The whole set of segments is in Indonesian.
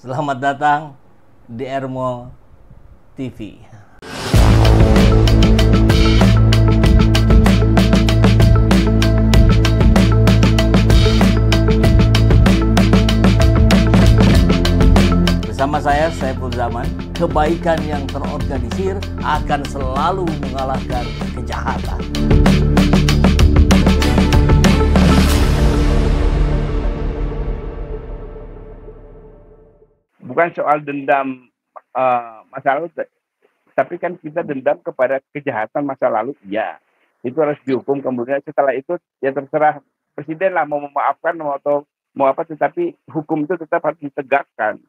Selamat datang di Ermo TV. Bersama saya, Saiful Zaman, kebaikan yang terorganisir akan selalu mengalahkan kejahatan. Bukan soal dendam masa lalu, tapi kan kita dendam kepada kejahatan masa lalu, ya itu harus dihukum. Kemudian setelah itu ya terserah presiden lah mau memaafkan atau mau apa, tetapi hukum itu tetap harus ditegakkan.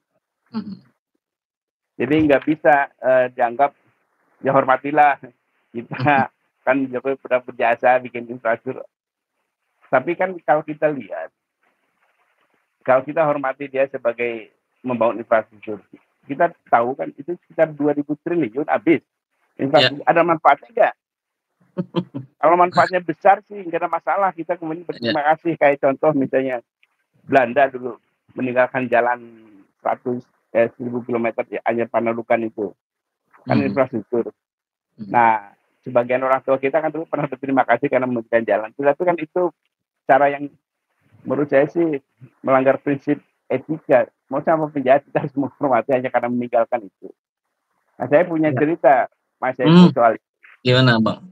Jadi nggak bisa dianggap ya hormatilah kita kan Jokowi pernah berjasa bikin infrastruktur, tapi kan kalau kita lihat, kalau kita hormati dia sebagai membangun infrastruktur, kita tahu kan itu sekitar 2.000 triliun habis. Infrastruktur ada manfaatnya nggak? Kalau manfaatnya besar sih nggak ada masalah, kita kemudian berterima kasih. Kayak contoh misalnya Belanda dulu meninggalkan jalan 1.000 km ya, Anyer Panalukan itu kan infrastruktur. Nah, sebagian orang tua kita kan dulu pernah berterima kasih karena memberikan jalan. Tetapi kan itu cara yang menurut saya sih melanggar prinsip etika. Mau sama penjahat kita harus menghormati hanya karena meninggalkan itu. Nah, saya punya cerita Mas Eko soal itu. Gimana, Bang?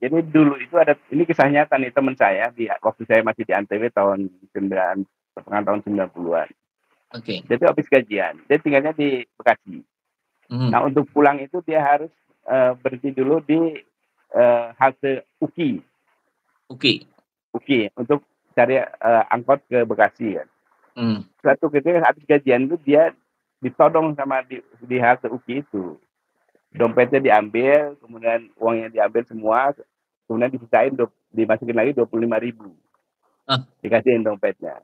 Jadi dulu itu ada, ini kisah nyata nih, teman saya waktu saya masih di Antv pertengahan tahun 90-an. Oke. Dia tuh habis gajian, dia tinggalnya di Bekasi. Nah, untuk pulang itu dia harus berhenti dulu di halte UKI untuk cari angkot ke Bekasi kan. Suatu ketika habis gajian itu dia ditodong sama di halte UKI itu. Dompetnya diambil, kemudian uangnya diambil semua, kemudian disisain dimasukin lagi 25.000. Dikasihin dompetnya.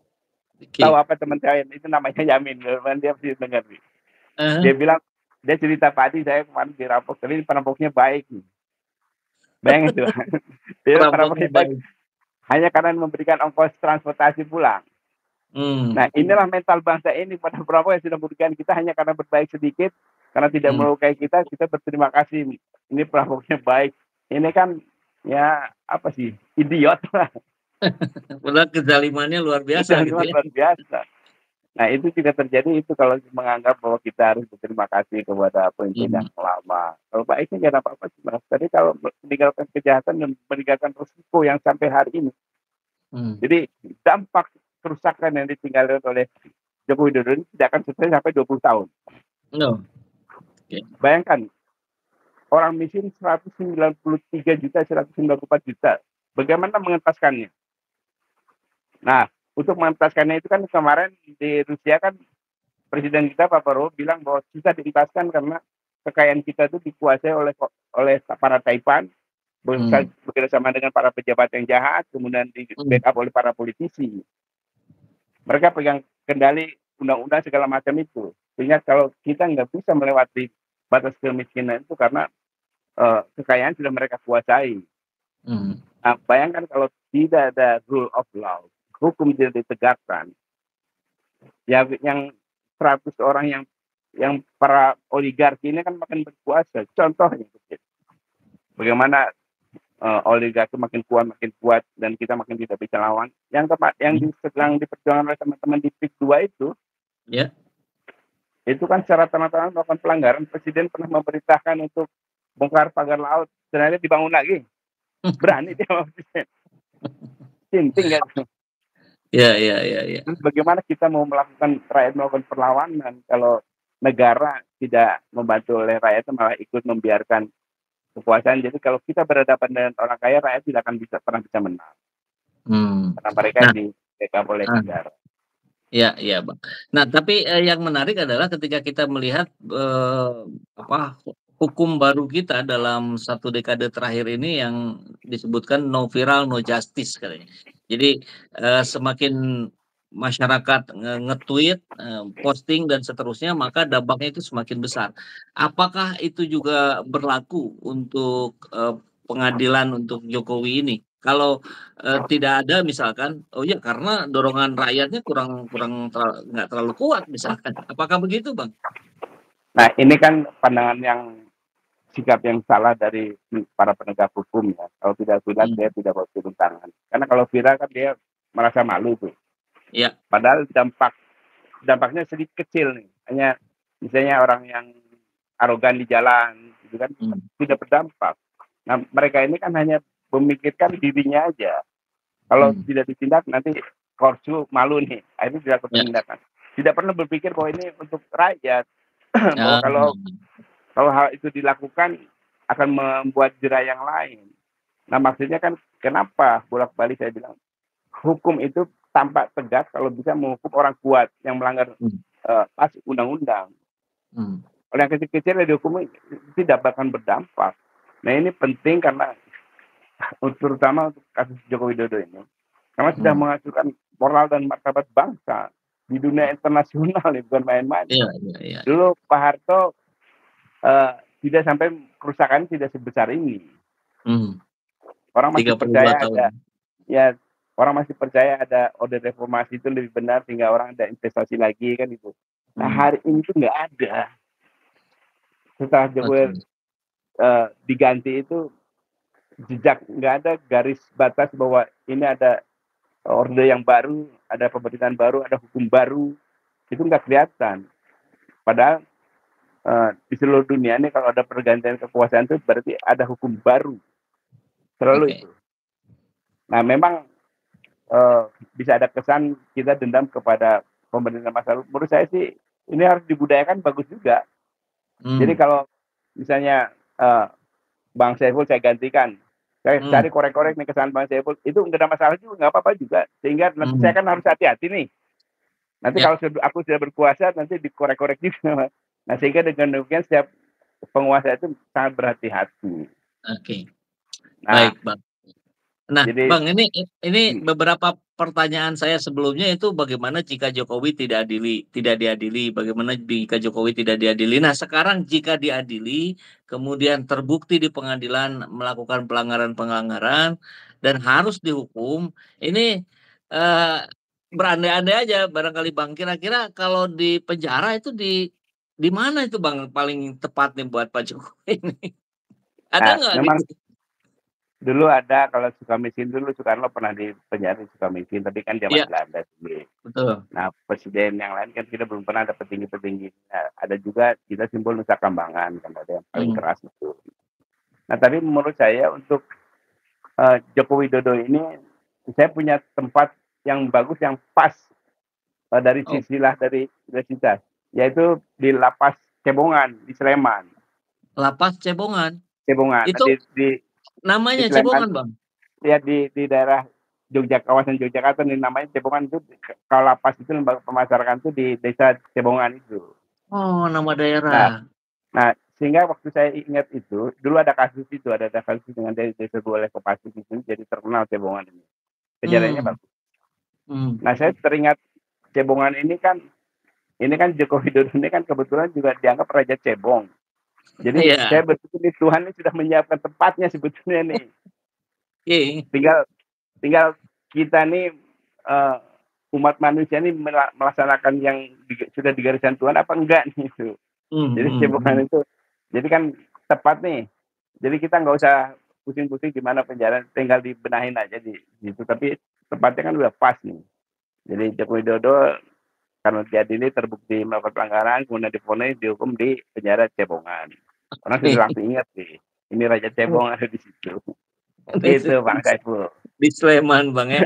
Tahu apa teman saya itu namanya Yamin, dia pasti dengar nih. Dia bilang, dia cerita Pak Adi, saya kemarin dirampok, tapi perampoknya baik. Bayangin tuh. Dia perampoknya baik hanya karena memberikan ongkos transportasi pulang. Nah, inilah mental bangsa ini pada perampok yang sudah memberikan kita hanya karena berbaik sedikit, karena tidak melukai kita berterima kasih. Ini perampoknya baik. Ini kan ya apa sih, idiot lah. Padahal kezalimannya luar biasa gitu ya. Luar biasa. Nah, itu juga terjadi itu kalau menganggap bahwa kita harus berterima kasih kepada pemimpin yang lama. Kalau baiknya nggak ada apa-apa sih, Mas. Tapi kalau meninggalkan kejahatan dan meninggalkan risiko yang sampai hari ini. Jadi dampak kerusakan yang ditinggalkan oleh Joko Widodo ini tidak akan selesai sampai 20 tahun. Bayangkan, orang miskin 193 juta, 194 juta. Bagaimana mengentaskannya? Nah, untuk mengentaskannya itu kan kemarin di Rusia kan Presiden kita Pak Prabowo bilang bahwa susah dientaskan karena kekayaan kita itu dikuasai oleh para taipan, bekerjasama dengan para pejabat yang jahat, kemudian di backup oleh para politisi. Mereka pegang kendali undang-undang segala macam itu. Sehingga kalau kita nggak bisa melewati batas kemiskinan itu karena kekayaan sudah mereka kuasai. Nah, bayangkan kalau tidak ada rule of law, hukum tidak ditegakkan, ya yang 100 orang yang para oligarki ini kan makin berkuasa. Contohnya, bagaimana oligarki makin kuat dan kita makin tidak bisa lawan. Yang sedang diperjuangkan oleh teman-teman di PIK 2 itu, itu kan secara terang-terangan melakukan pelanggaran. Presiden pernah memerintahkan untuk bongkar pagar laut, sebenarnya dibangun lagi. Berani dia maksudnya. Sinting kan. Iya. Terus bagaimana kita mau rakyat melakukan perlawanan kalau negara tidak membantu oleh rakyat, malah ikut membiarkan kekuasaan. Jadi kalau kita berhadapan dengan orang kaya, rakyat tidak akan pernah bisa menang. Karena mereka di backup oleh negara. Iya, Bang. Nah, tapi yang menarik adalah ketika kita melihat hukum baru kita dalam 1 dekade terakhir ini yang disebutkan no viral, no justice katanya. Jadi semakin masyarakat nge-tweet, posting dan seterusnya, maka dampaknya itu semakin besar. Apakah itu juga berlaku untuk pengadilan untuk Jokowi ini? Kalau tidak ada misalkan, oh ya karena dorongan rakyatnya kurang kurang nggak terlalu kuat misalkan. Apakah begitu, Bang? Nah, ini kan pandangan yang sikap yang salah dari para penegak hukum ya. Kalau tidak viral dia Hmm. tidak mau turun tangan. Karena kalau viral kan dia merasa malu tuh. Ya. Padahal dampaknya sedikit kecil nih. Hanya misalnya orang yang arogan di jalan itu kan tidak berdampak. Nah, mereka ini kan hanya memikirkan dirinya aja. Kalau tidak ditindak nanti korsu malu nih. Akhirnya dilakukan Ya. tindakan. Tidak pernah berpikir bahwa ini untuk rakyat. Bahwa Ah. kalau hal itu dilakukan akan membuat jerah yang lain. Nah, maksudnya kan kenapa bolak-balik saya bilang hukum itu tampak tegas kalau bisa menghukum orang kuat yang melanggar pas undang-undang. Orang yang kecil-kecil yang dihukum tidak akan berdampak. Nah, ini penting karena terutama untuk kasus Joko Widodo ini. Karena sudah menghancurkan moral dan martabat bangsa di dunia internasional, bukan main-main. Iya. Dulu Pak Harto tidak sampai kerusakan tidak sebesar ini. Orang masih 32 percaya tahun. orang masih percaya ada orde reformasi itu lebih benar sehingga orang ada investasi lagi kan itu. Nah, hari ini tuh nggak ada. Setelah Jokowi diganti itu jejak, nggak ada garis batas bahwa ini ada orde yang baru, ada pemerintahan baru, ada hukum baru, itu nggak kelihatan. Padahal di seluruh dunia ini kalau ada pergantian kekuasaan itu berarti ada hukum baru. Selalu itu. Nah, memang bisa ada kesan kita dendam kepada pemerintah masa lalu. Menurut saya sih ini harus dibudayakan bagus juga. Jadi kalau misalnya Bang Saiful saya gantikan, saya cari korek-korek nih kesalahan Bang Saiful, itu nggak ada masalah juga, nggak apa-apa juga. Sehingga nanti saya kan harus hati-hati nih. Nanti kalau aku sudah berkuasa nanti dikorek-korek juga. Nah, sehingga dengan demikian setiap penguasa itu sangat berhati-hati. Oke. Nah, baik, Bang. Nah, jadi, Bang, ini beberapa pertanyaan saya sebelumnya itu bagaimana jika Jokowi tidak diadili, bagaimana jika Jokowi tidak diadili. Nah, sekarang jika diadili, kemudian terbukti di pengadilan melakukan pelanggaran dan harus dihukum, ini berandai-andai aja barangkali Bang, kira-kira kalau di penjara itu di mana itu Bang paling tepat nih buat Pak Jokowi ini? Ada nggak memang gitu? dulu ada, kalau Sukamiskin dulu Soekarno pernah di penjara di Sukamiskin, tapi kan zaman Belanda sendiri. Betul. Nah, presiden yang lain kan kita belum pernah ada petinggi-petinggi. Nah, ada juga kita simbol Nusa Kambangan, kan ada yang paling keras itu. Nah, tapi menurut saya untuk Joko Widodo ini, saya punya tempat yang bagus, yang pas dari sisilah dari identitas, yaitu di Lapas Cebongan di Sleman. Lapas Cebongan. Cebongan. Itu di namanya di Sleman, Cebongan, Bang. Ya di daerah kawasan Yogyakarta, ini namanya Cebongan. Itu kalau lapas itu lembaga pemasyarakatan itu di desa Cebongan itu. Oh, nama daerah. Nah, sehingga waktu saya ingat itu, dulu ada kasus itu, ada kasus dengan desa Boleh Kopassus itu, jadi terkenal Cebongan ini. Kejadiannya bagus. Nah, saya teringat Cebongan ini kan Joko Widodo ini kan kebetulan juga dianggap Raja Cebong. Jadi saya berpikir Tuhan ini sudah menyiapkan tempatnya sebetulnya nih. Tinggal kita nih umat manusia ini melaksanakan yang sudah digariskan Tuhan apa enggak nih itu. Jadi Cebongan itu, jadi kan tepat nih. Jadi kita nggak usah pusing-pusing gimana penjara, tinggal dibenahin aja di situ. Tapi tempatnya kan udah pas nih. Jadi Joko Widodo karena diadili terbukti melakukan pelanggaran, kemudian divonis dihukum di penjara Cebongan. Orang sudah langsung ingat sih, ini Raja Cebong ada di situ. Itu Bang Saiful. Di Sleman, Bang ya.